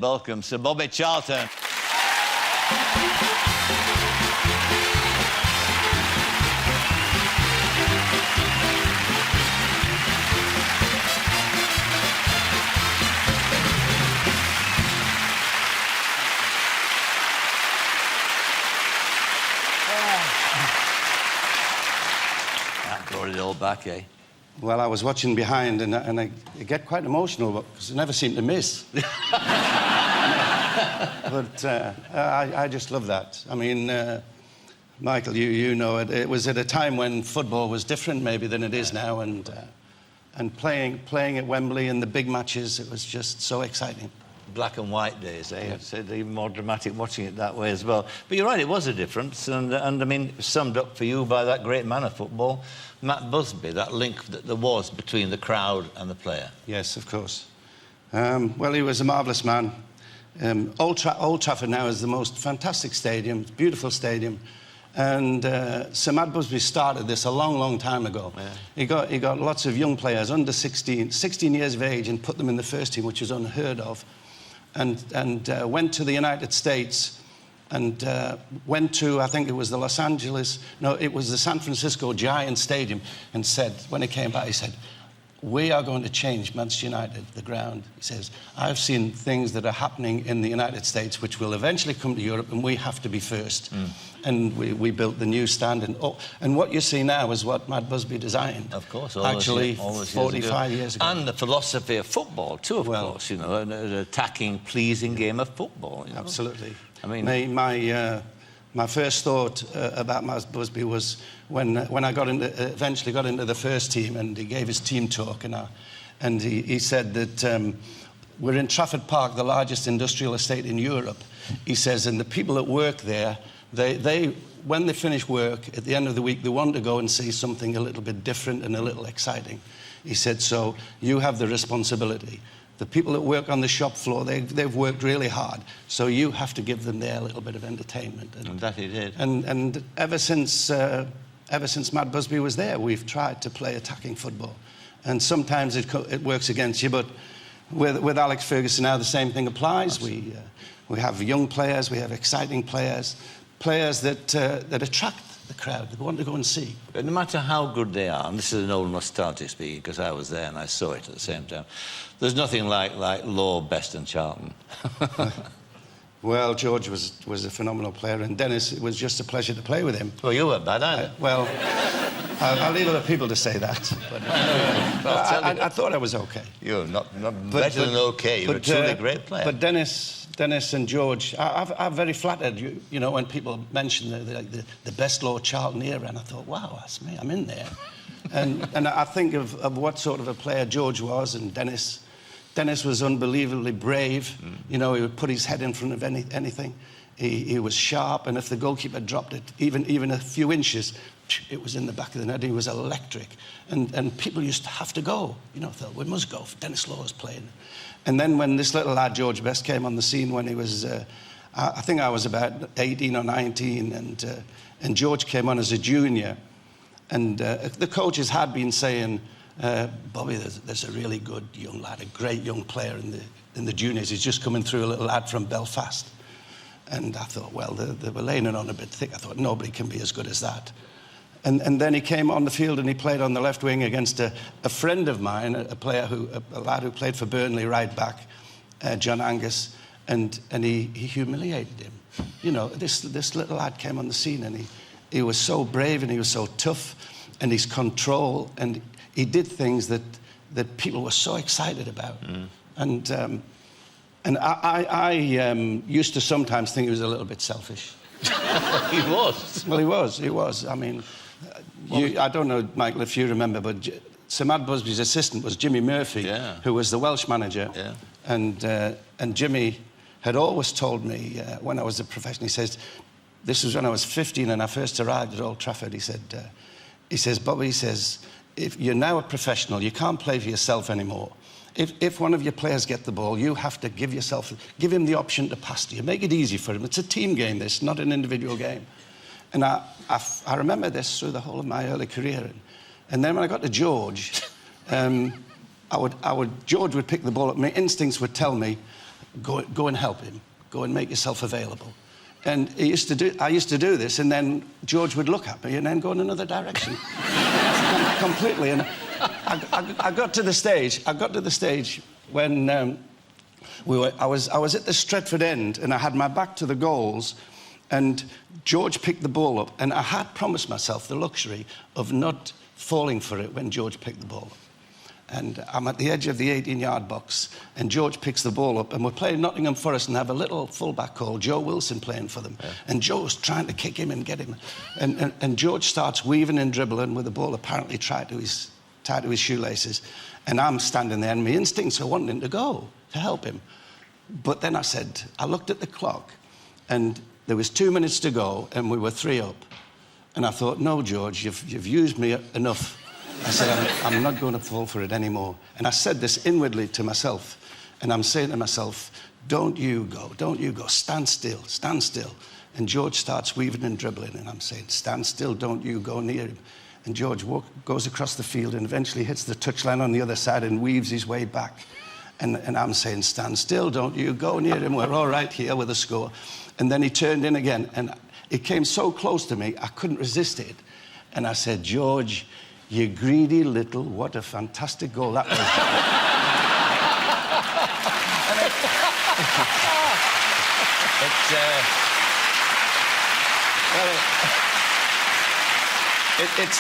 Welcome, Sir Bobby Charlton. That brought it all back, eh? Well, I was watching behind and I get quite emotional because I never seem to miss. But I just love that. I mean, Michael, you know it. It was at a time when football was different maybe than it is now, and playing at Wembley in the big matches, it was just so exciting. Black and white days, eh? Yeah. It's even more dramatic watching it that way as well. But you're right, it was a difference, and I mean, summed up for you by that great man of football, Matt Busby, that link that there was between the crowd and the player. Yes, of course. Well, he was a marvellous man. Old Trafford now is the most fantastic stadium, beautiful stadium. And Sir Matt Busby started this a long, long time ago. Yeah. He got lots of young players under 16 years of age and put them in the first team, which was unheard of. And went to the United States and went to, I think it was the it was the San Francisco Giants Stadium, and said, when he came back, he said, "We are going to change Manchester United, the ground." He says, "I've seen things that are happening in the United States which will eventually come to Europe, and we have to be first." And we built the new stand. And what you see now is what Matt Busby designed. Of course. Actually, 45 years ago. And the philosophy of football, too, of course, you know, an attacking, pleasing game of football. You know? Absolutely. I mean... My first thought about Matt Busby was when I eventually got into the first team, and he gave his team talk, and he said that we're in Trafford Park, the largest industrial estate in Europe. He says, and the people that work there, they when they finish work at the end of the week, they want to go and see something a little bit different and a little exciting. He said, so you have the responsibility. The people that work on the shop floor, they've worked really hard, so you have to give them their little bit of entertainment. And that he did. And ever since Matt Busby was there, we've tried to play attacking football. And sometimes it works against you, but with Alex Ferguson now, the same thing applies. We have young players, we have exciting players that attract the crowd, they want to go and see. But no matter how good they are, and this is an old nostalgic speaking because I was there and I saw it at the same time, there's nothing like Law, Best and Charlton. Well, George was a phenomenal player, and Dennis, it was just a pleasure to play with him. Well, you weren't bad either. Well, I'll leave other people to say that. But I thought I was okay. You're not better than okay. You're a truly great player. But Dennis and George, I'm very flattered. You know, when people mention the best Lord Charlton era, and I thought, wow, that's me. I'm in there. and I think of what sort of a player George was, and Dennis. Dennis was unbelievably brave. You know, he would put his head in front of anything. He was sharp, and if the goalkeeper dropped it even a few inches, it was in the back of the net. He was electric, and people used to have to go. You know, thought we must go. Dennis Law was playing, and then when this little lad George Best came on the scene when he was, I think I was about 18 or 19, and George came on as a junior, and the coaches had been saying, Bobby, there's a really good young lad, a great young player in the juniors. He's just coming through, a little lad from Belfast. And I thought, well, they were laying it on a bit thick. I thought, nobody can be as good as that. And then he came on the field and he played on the left wing against a friend of mine, a lad who played for Burnley right back, John Angus, and he humiliated him. You know, this little lad came on the scene, and he was so brave and he was so tough, and his control, and he did things that people were so excited about. And I used to sometimes think he was a little bit selfish. He was. Well, he was. I mean, I don't know, Michael, if you remember, but Sir Matt Busby's assistant was Jimmy Murphy, who was the Welsh manager. Yeah. And Jimmy had always told me when I was a professional, he says, this was when I was 15 and I first arrived at Old Trafford, he says, Bobby, he says, if you're now a professional, you can't play for yourself anymore. If one of your players get the ball, you have to give him the option to pass to you. Make it easy for him. It's a team game, this, not an individual game. And I remember this through the whole of my early career. And then when I got to George, George would pick the ball up. My instincts would tell me, go and help him. Go and make yourself available. And I used to do this, and then George would look at me and then go in another direction. Completely. And I got to the stage when I was at the Stretford end, and I had my back to the goals, and George picked the ball up, and I had promised myself the luxury of not falling for it when George picked the ball up. And I'm at the edge of the 18-yard box, and George picks the ball up, and we're playing Nottingham Forest and have a little fullback called Joe Wilson playing for them. Yeah. And Joe's trying to kick him and get him. And George starts weaving and dribbling with the ball apparently tied to his shoelaces. And I'm standing there, and my instincts are wanting to go to help him. But then I looked at the clock, and there was 2 minutes to go, and we were 3 up. And I thought, no, George, you've used me enough. I said, I'm not going to fall for it anymore. And I said this inwardly to myself. And I'm saying to myself, don't you go, stand still. And George starts weaving and dribbling. And I'm saying, stand still, don't you go near him. And George goes across the field and eventually hits the touchline on the other side and weaves his way back. And I'm saying, stand still, don't you go near him. We're all right here with a score. And then he turned in again. And it came so close to me, I couldn't resist it. And I said, George, you greedy little, what a fantastic goal that was.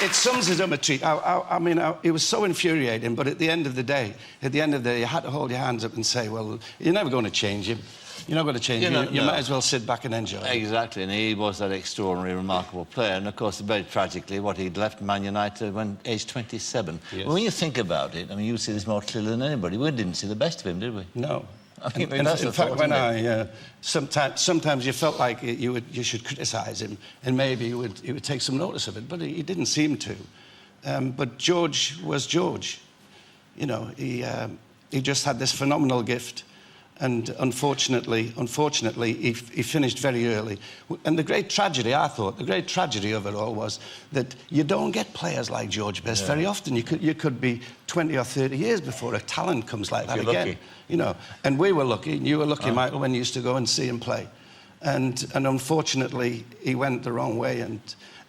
It sums it up a treat. I mean, it was so infuriating, but at the end of the day, you had to hold your hands up and say, well, you're never going to change him. You're not going to change him. You might as well sit back and enjoy it. Exactly, and he was that extraordinary, remarkable player. And, of course, very tragically, he'd left Man United when aged 27. Yes. When you think about it, I mean, you see this more clearly than anybody. We didn't see the best of him, did we? No. I mean, in fact, when sometimes you felt like you should criticise him, and maybe he would take some notice of it, but he didn't seem to. But George was George. You know, he just had this phenomenal gift. And unfortunately, he finished very early. And the great tragedy of it all was that you don't get players like George Best very often. You could be 20 or 30 years before a talent comes like that again. Lucky. You know, and we were lucky, and you were lucky, Michael, when you used to go and see him play. And unfortunately, he went the wrong way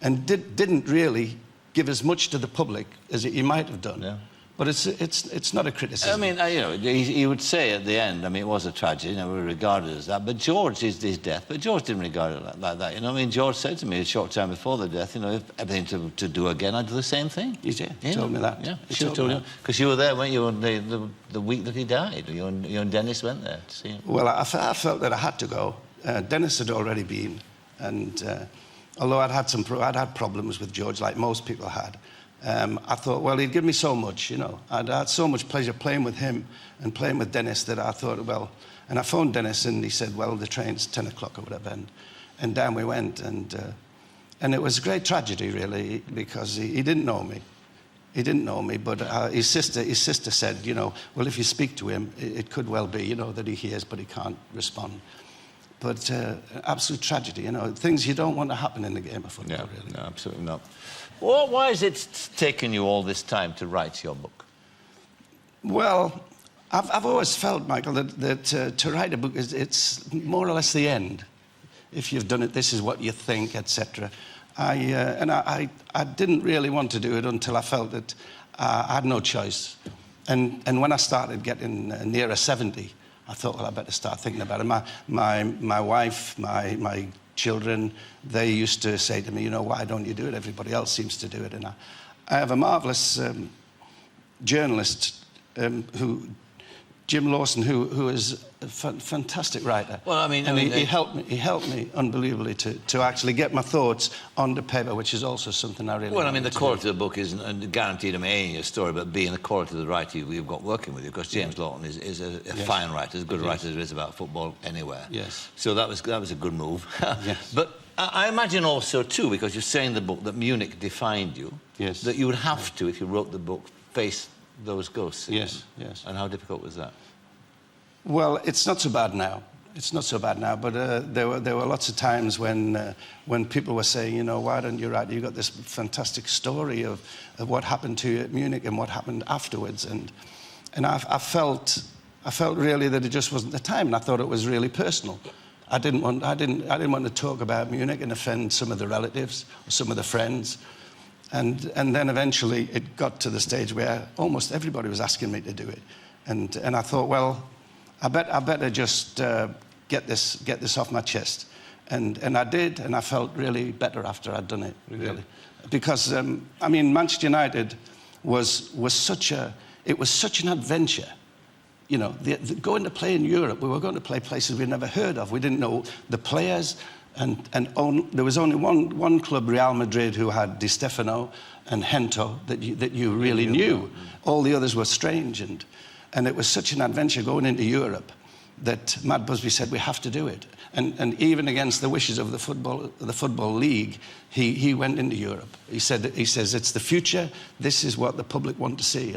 and didn't really give as much to the public as he might have done. Yeah. But it's not a criticism. I mean, you know, he would say at the end, I mean, it was a tragedy, you know, we regarded it as that. But George is his death. But George didn't regard it like that. You know, I mean, George said to me a short time before the death, you know, if everything to do again, I'd do the same thing. He told me that. Yeah, he told me. Because you were there, weren't you, on the week that he died? You and Dennis went there to see him. Well, I felt that I had to go. Dennis had already been, and although I'd had problems with George, like most people had. I thought, well, he'd give me so much, you know. I'd had so much pleasure playing with him and playing with Dennis that I thought, well... And I phoned Dennis, and he said, well, the train's 10 o'clock or whatever. And down we went. And it was a great tragedy, really, because he didn't know me. He didn't know me, but his sister said, you know, well, if you speak to him, it could well be, you know, that he hears, but he can't respond. But absolute tragedy, you know, things you don't want to happen in the game of football, really. No, absolutely not. Well, why has it taken you all this time to write your book? Well, I've always felt, Michael, that to write a book it's more or less the end. If you've done it, this is what you think, etc. I didn't really want to do it until I felt that I had no choice. And when I started getting nearer 70, I thought, well, I better start thinking about it. My wife, my children, they used to say to me, you know, why don't you do it? Everybody else seems to do it. And I have a marvellous journalist Jim Lawson, who is a fantastic writer. Well, I mean, he helped me unbelievably to actually get my thoughts onto paper, which is also something I really. Well, I mean, the quality of the book isn't guaranteed. I mean, A, in your story, but B, in the quality of the writer you've got working with you, because James Lawton is a fine writer, as good a writer as there is about football anywhere. Yes. So that was a good move. Yes. But I imagine also too, because you say in the book that Munich defined you. Yes. That you would have to, if you wrote the book, face those ghosts. Yes, yes. And how difficult was that? Well, it's not so bad now. It's not so bad now, but there were lots of times when people were saying, you know, why don't you write? You got this fantastic story of what happened to you at Munich and what happened afterwards, and I I felt really that it just wasn't the time, and I thought it was really personal. I didn't want to talk about Munich and offend some of the relatives or some of the friends. And then eventually it got to the stage where almost everybody was asking me to do it. And I thought, well, I better just get this off my chest. And I did, and I felt really better after I'd done it, really. Because, I mean, Manchester United was such an adventure. You know, going to play in Europe, we were going to play places we'd never heard of. We didn't know the players, and there was only one club, Real Madrid, who had Di Stefano and Hento that you really knew. All the others were strange, and it was such an adventure going into Europe that Matt Busby said we have to do it. And even against the wishes of the football league, he went into Europe. He says it's the future. This is what the public want to see.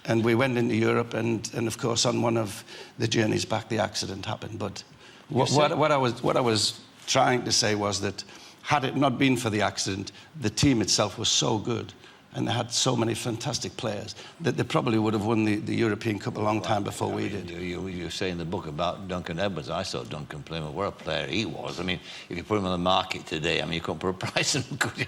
And we went into Europe, and of course on one of the journeys back, the accident happened. But what I was trying to say was that had it not been for the accident, the team itself was so good, and they had so many fantastic players that they probably would have won the European Cup a long time before we did. You say in the book about Duncan Edwards. I saw Duncan play. What a player he was. I mean, if you put him on the market today, I mean, you couldn't put a price on him, could you?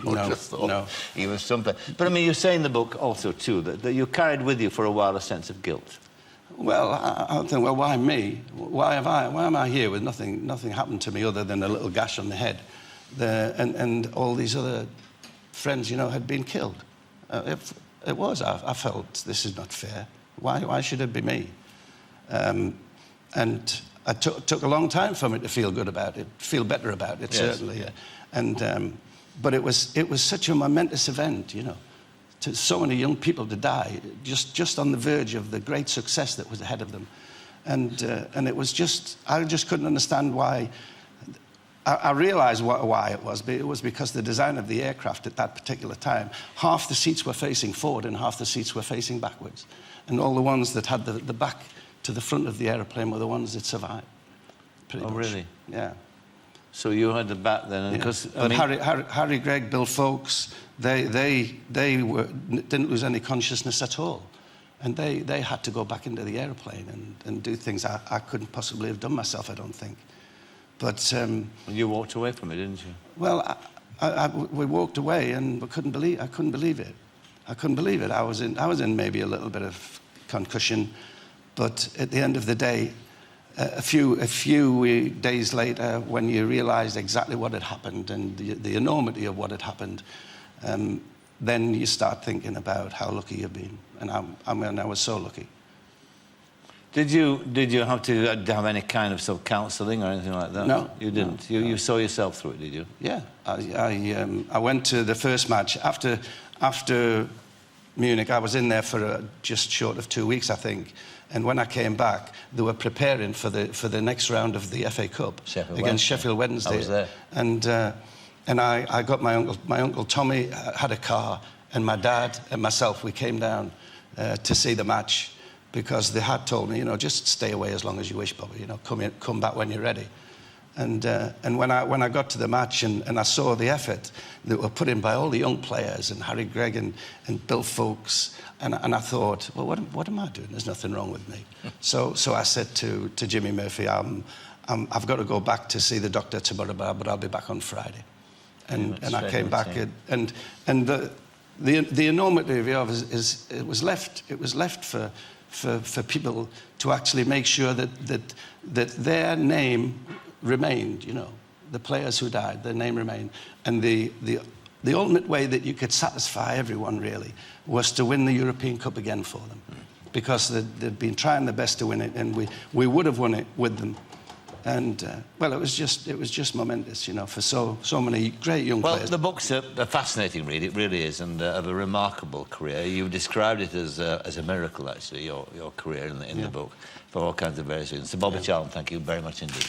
No. He was something. But I mean, you say in the book also too that you carried with you for a while a sense of guilt. Well, I think, well, why me? Why am I here with nothing happened to me other than a little gash on the head? And all these other friends, you know, had been killed. It was. I felt this is not fair. Why should it be me? And it took a long time for me to feel good about it, feel better about it, yes, certainly. Yeah. And but it was such a momentous event, you know, to so many young people to die just on the verge of the great success that was ahead of them, and it was just, I just couldn't understand why. I realised why it was, but it was because the design of the aircraft at that particular time, half the seats were facing forward and half the seats were facing backwards. And all the ones that had the back to the front of the airplane were the ones that survived. Pretty much. Really? Yeah. So you had the back then? Because yeah. But Harry Gregg, Bill Foulkes, they didn't lose any consciousness at all. And they had to go back into the airplane and do things I couldn't possibly have done myself, I don't think. But you walked away from it, didn't you? Well, we walked away, and I couldn't believe it. I couldn't believe it. I was in maybe a little bit of concussion, but at the end of the day, a few days later, when you realised exactly what had happened and the enormity of what had happened, then you start thinking about how lucky you've been. And I was so lucky. Did you have to have any kind of counselling or anything like that? No. You didn't? No. You saw yourself through it, did you? Yeah. I went to the first match. After Munich, I was in there for just short of 2 weeks, I think. And when I came back, they were preparing for the next round of the FA Cup against Sheffield Wednesday. I was there. And I got my uncle Tommy had a car, and my dad and myself, we came down to see the match, because they had told me, you know, just stay away as long as you wish, Bobby. You know, come back when you're ready. And when I got to the match and I saw the effort that were put in by all the young players and Harry Gregg and Bill Foulkes, and I thought, well, what am I doing? There's nothing wrong with me. So I said to Jimmy Murphy, I've got to go back to see the doctor tomorrow, but I'll be back on Friday. And I came back, and the enormity of it is it was left for people to actually make sure that their name remained, you know, the players who died, their name remained. And the ultimate way that you could satisfy everyone, really, was to win the European Cup again for them. Because they'd been trying their best to win it, and we would have won it with them. And, well, it was just momentous, you know, for so many great young players. Well, the book's a fascinating read, it really is, and of a remarkable career. You described it as a miracle, actually, your career in the book, for all kinds of various reasons. So, Bobby Charlton, thank you very much indeed.